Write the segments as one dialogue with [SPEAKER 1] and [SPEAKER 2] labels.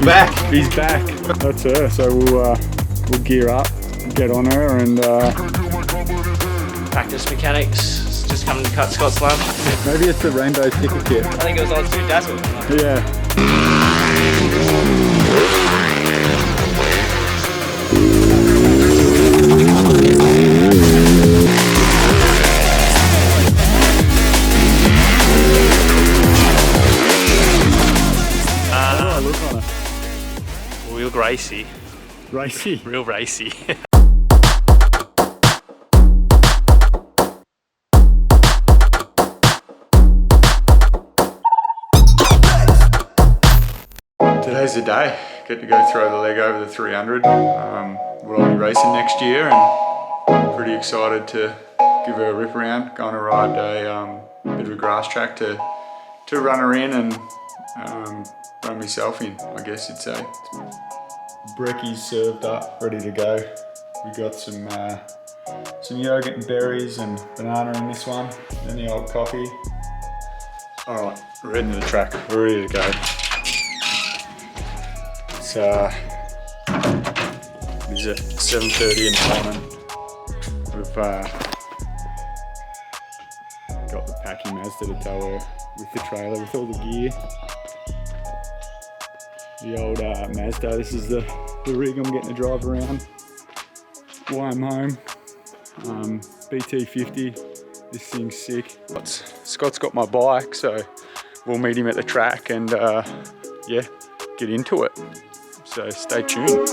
[SPEAKER 1] We're back.
[SPEAKER 2] He's back. That's her. So we'll gear up, get on her, and
[SPEAKER 3] practice mechanics. Just coming to cut Scott's lunch.
[SPEAKER 2] maybe it's the rainbow sticker kit.
[SPEAKER 3] I think it was on Sue Dazzle.
[SPEAKER 2] Yeah. How do I look on her?
[SPEAKER 3] Real racy.
[SPEAKER 2] Racy.
[SPEAKER 3] Real racy.
[SPEAKER 2] Today's the day. Get to go throw the leg over the 300. We'll be racing next year, and I'm pretty excited to give her a rip around. Going to ride a bit of a grass track to run her in and run myself in, I guess you'd say. Brekkies served up, ready to go. We got some yogurt and berries and banana in this one, and the old coffee. All right, we're heading to the track. We're ready to go. It's at 7:30 in the morning. We've got the packing Mazda to tow her with the trailer with all the gear. The old Mazda. This is the rig I'm getting to drive around while I'm home. BT50. This thing's sick. Scott's got my bike, so we'll meet him at the track and yeah, get into it. So stay tuned.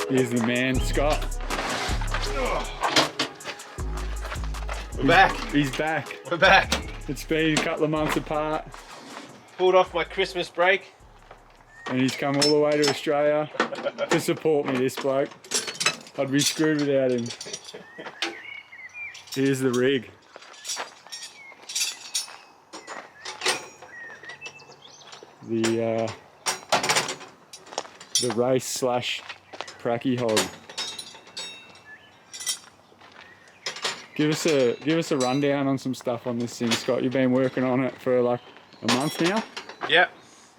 [SPEAKER 2] Here's the man, Scott.
[SPEAKER 1] We're back.
[SPEAKER 2] He's back.
[SPEAKER 1] We're back.
[SPEAKER 2] It's been a couple of months apart,
[SPEAKER 1] Pulled off my Christmas break.
[SPEAKER 2] and he's come all the way to Australia to support me, this bloke. I'd be screwed without him. Here's the rig. The race slash pracky hog. Give us a rundown on some stuff on this thing, Scott. You've been working on it for like a month now.
[SPEAKER 1] Yep.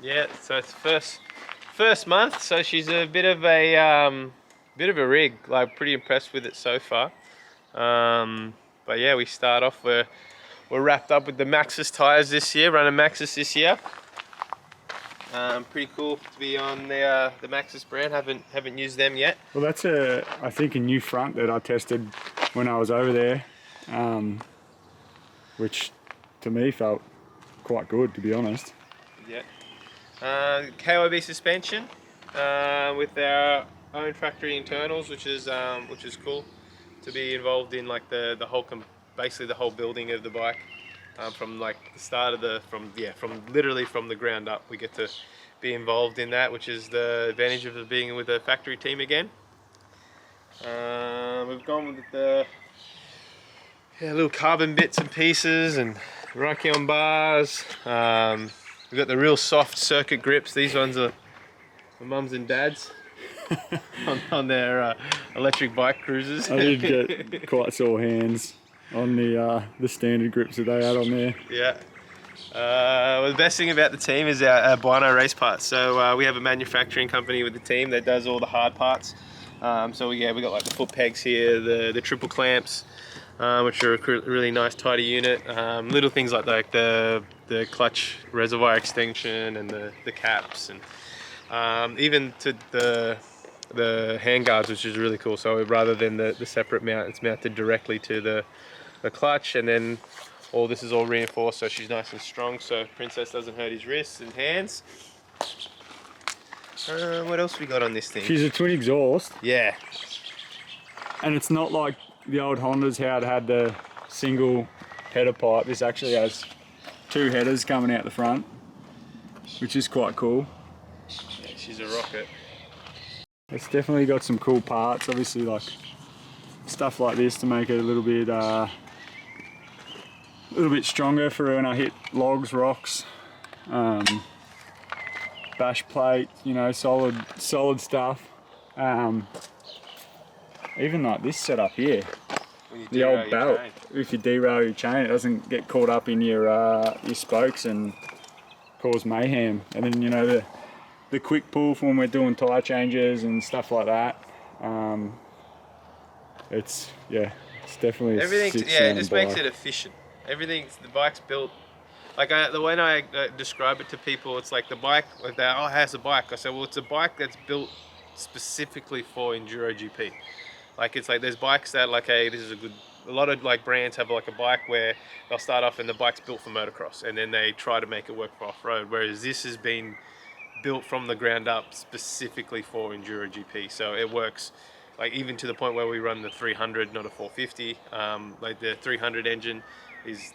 [SPEAKER 1] Yeah. So it's first month. So she's a bit of a rig. Like pretty impressed with it so far. But yeah, we start off. We're wrapped up with the Maxxis tires this year. Running Maxxis this year. Pretty cool to be on the Maxxis brand. Haven't used them yet.
[SPEAKER 2] Well, that's I think a new front that I tested when I was over there, which to me felt quite good, to be honest.
[SPEAKER 1] Yeah. KYB suspension with our own factory internals, which is cool to be involved in, like the whole basically the whole building of the bike. From like the start of from literally from the ground up, we get to be involved in that, which is the advantage of being with a factory team again. We've gone with the little carbon bits and pieces and Rakion bars. We've got the real soft circuit grips. These ones are my mums and dads on their electric bike cruisers.
[SPEAKER 2] I did get quite sore hands on the standard grips that they had on there.
[SPEAKER 1] Yeah. Well, the best thing about the team is our Bino race parts. So we have a manufacturing company with the team that does all the hard parts. So we got like the foot pegs here, the triple clamps, which are a really nice tidy unit. Little things like the clutch reservoir extension and the caps, and even to the hand guards, which is really cool. So rather than the separate mount, it's mounted directly to the clutch, and then all this is all reinforced, so she's nice and strong, so Princess doesn't hurt his wrists and hands. What else we got on this thing?
[SPEAKER 2] She's a twin exhaust.
[SPEAKER 1] Yeah.
[SPEAKER 2] And it's not like the old Hondas, how it had the single header pipe. This actually has two headers coming out the front, which is quite cool.
[SPEAKER 1] Yeah, she's a rocket.
[SPEAKER 2] It's definitely got some cool parts, obviously, like stuff like this to make it a little bit stronger for when I hit logs, rocks. bash plate, you know, solid stuff. Even like this setup here, the old belt. If you derail your chain, it doesn't get caught up in your spokes and cause mayhem. And then, you know, the quick pull for when we're doing tyre changes and stuff like that. It's definitely
[SPEAKER 1] everything. Yeah, it just makes it efficient. The bike's built. Like the way I describe it to people, it's like the bike. Like how's the bike? I say, well, it's a bike that's built specifically for Enduro GP. Like it's like there's bikes that like, hey, this is a good. A lot of like brands have like a bike where they'll start off and the bike's built for motocross, and then they try to make it work for off-road. Whereas this has been built from the ground up specifically for Enduro GP, so it works. Like even to the point where we run the 300, not a 450. Like the 300 engine is,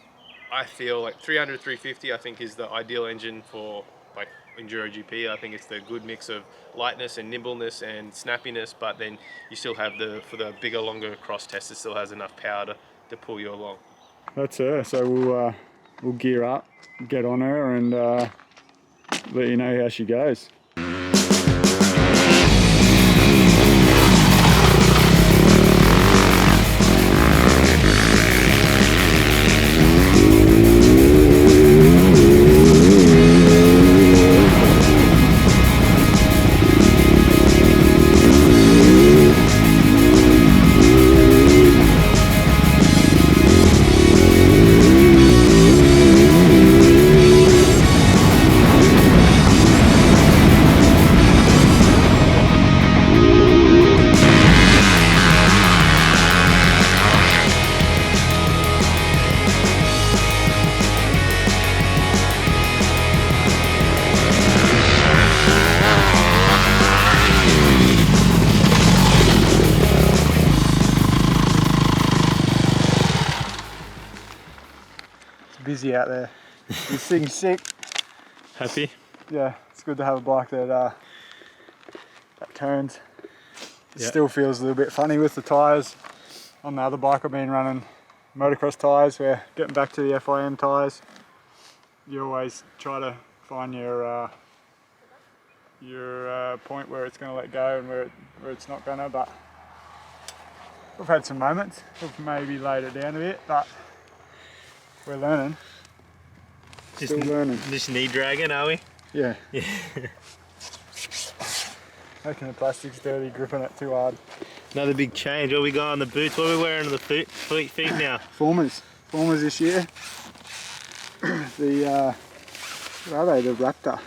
[SPEAKER 1] I feel like 300, 350, I think is the ideal engine for like Enduro GP. I think it's the good mix of lightness and nimbleness and snappiness, but then you still have for the bigger, longer cross test, it still has enough power to pull you along.
[SPEAKER 2] That's her. So we'll gear up, get on her, and let you know how she goes. Busy out there. This thing's sick.
[SPEAKER 1] Happy?
[SPEAKER 2] Yeah, it's good to have a bike that turns. It still feels a little bit funny with the tyres. On the other bike I've been running motocross tyres. We're getting back to the FIM tyres. You always try to find your point where it's going to let go and where it's not going to, but we've had some moments. We've maybe laid it down a bit, but we're learning. Still learning.
[SPEAKER 1] Just knee dragging, are we?
[SPEAKER 2] Yeah. Making the plastic's dirty, gripping it too hard.
[SPEAKER 1] Another big change. What we got on the boots? What are we wearing on the feet now?
[SPEAKER 2] Formers this year. The what are they? The Raptor.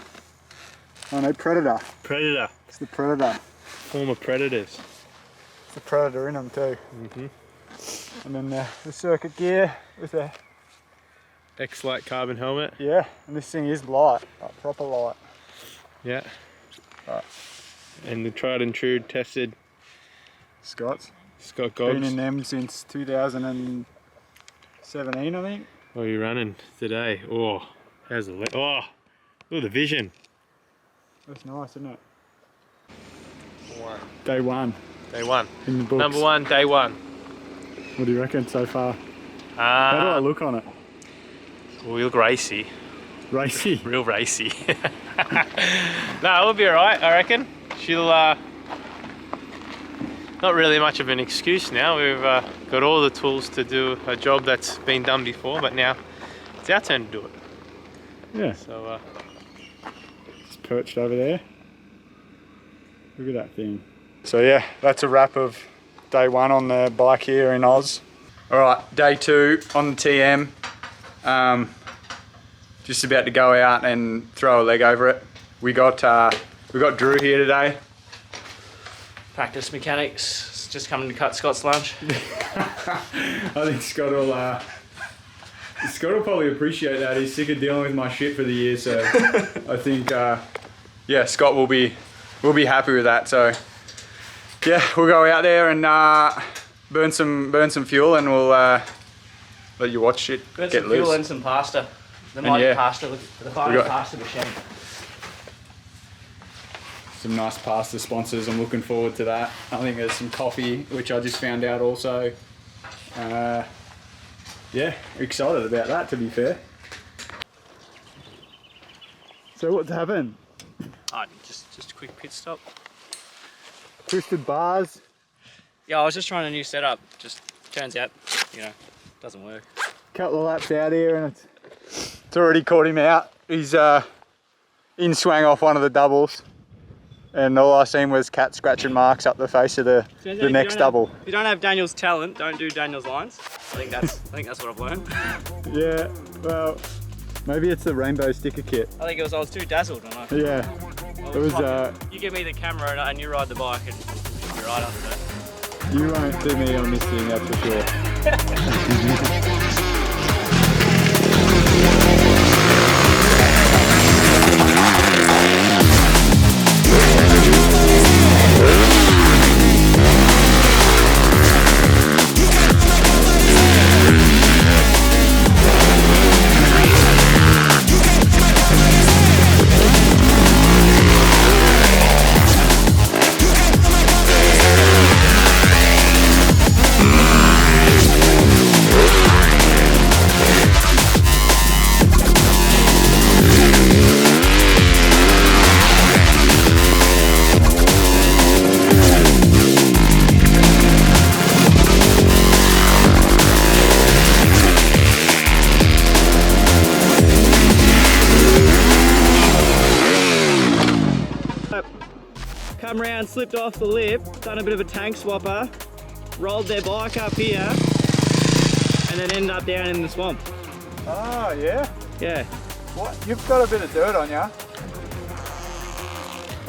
[SPEAKER 2] Oh no, Predator.
[SPEAKER 1] Predator.
[SPEAKER 2] It's the Predator.
[SPEAKER 1] Former Predators.
[SPEAKER 2] It's the Predator in them too. And then the circuit gear with the
[SPEAKER 1] X-Lite carbon helmet.
[SPEAKER 2] Yeah, and this thing is light, like proper light.
[SPEAKER 1] Yeah.
[SPEAKER 2] Right.
[SPEAKER 1] And the tried and true tested
[SPEAKER 2] Scott
[SPEAKER 1] Gogs.
[SPEAKER 2] Been in them since 2017, I think.
[SPEAKER 1] What are you running today? Oh, how's the oh, look at the vision.
[SPEAKER 2] That's nice, isn't it?
[SPEAKER 1] Day
[SPEAKER 2] one. In the books.
[SPEAKER 1] Number one, day one.
[SPEAKER 2] What do you reckon so far? How do I look on it?
[SPEAKER 1] We look racy.
[SPEAKER 2] Racy?
[SPEAKER 1] Real racy. No, we'll be alright, I reckon. She'll, not really much of an excuse now. We've got all the tools to do a job that's been done before, but now it's our turn to do it.
[SPEAKER 2] Yeah.
[SPEAKER 1] So,
[SPEAKER 2] it's perched over there. Look at that thing. So yeah, that's a wrap of day one on the bike here in Oz. Alright, day two on the TM. Just about to go out and throw a leg over it. We got Drew here today.
[SPEAKER 3] Practice mechanics, just coming to cut Scott's lunch.
[SPEAKER 2] I think Scott will probably appreciate that. He's sick of dealing with my shit for the year, so I think yeah, Scott will be happy with that. So yeah, we'll go out there and burn some fuel, and we'll let you watch it
[SPEAKER 3] Burn
[SPEAKER 2] get
[SPEAKER 3] some
[SPEAKER 2] loose.
[SPEAKER 3] fuel and some pasta. The
[SPEAKER 2] And yeah,
[SPEAKER 3] pasta, the finest pasta machine.
[SPEAKER 2] Some nice pasta sponsors. I'm looking forward to that. I think there's some coffee, which I just found out also. Yeah, excited about that, to be fair. So what's happened?
[SPEAKER 3] Just a quick pit stop.
[SPEAKER 2] Twisted bars.
[SPEAKER 3] Yeah, I was just trying a new setup. Just turns out, doesn't work.
[SPEAKER 2] Couple of laps out here and it's already caught him out. He's in swang off one of the doubles. And all I seen was cat scratching marks up the face of the next double.
[SPEAKER 3] If you don't have Daniel's talent, don't do Daniel's lines. I think that's what I've learned.
[SPEAKER 2] Yeah, well, maybe it's the rainbow sticker kit.
[SPEAKER 3] I think I was too dazzled when I.
[SPEAKER 2] Yeah, it was.
[SPEAKER 3] You give me the camera and you ride the bike and you'll be right under it.
[SPEAKER 2] You won't see me on this thing, that's for sure.
[SPEAKER 3] Come round, slipped off the lip, done a bit of a tank swapper, rolled their bike up here, and then ended up down in the swamp.
[SPEAKER 2] Oh, yeah?
[SPEAKER 3] Yeah.
[SPEAKER 2] What? You've got a bit of dirt on you.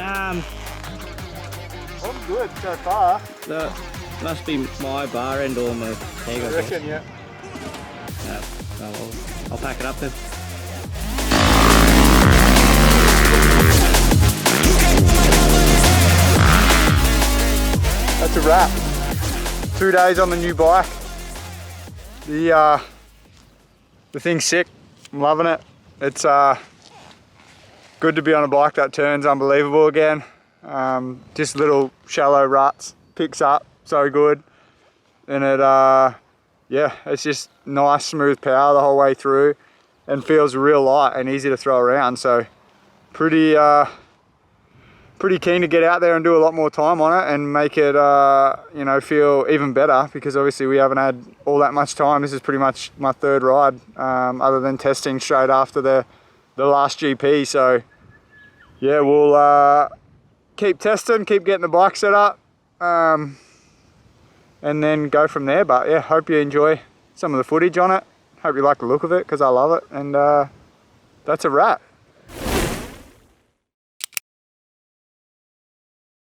[SPEAKER 3] Um,
[SPEAKER 2] I'm good so far.
[SPEAKER 3] that must be my bar end or my peg.
[SPEAKER 2] I reckon, yeah.
[SPEAKER 3] Yeah. Oh, well, I'll pack it up then.
[SPEAKER 2] That's a wrap. 2 days on the new bike. The thing's sick. I'm loving it. It's good to be on a bike that turns unbelievable again. Just little shallow ruts, picks up so good, and it yeah, it's just nice smooth power the whole way through, and feels real light and easy to throw around. So pretty keen to get out there and do a lot more time on it and make it feel even better, because obviously we haven't had all that much time. This is pretty much my third ride, other than testing straight after the last GP. So yeah, we'll keep testing, keep getting the bike set up, and then go from there. But yeah, hope you enjoy some of the footage on it. Hope you like the look of it, because I love it. And that's a wrap.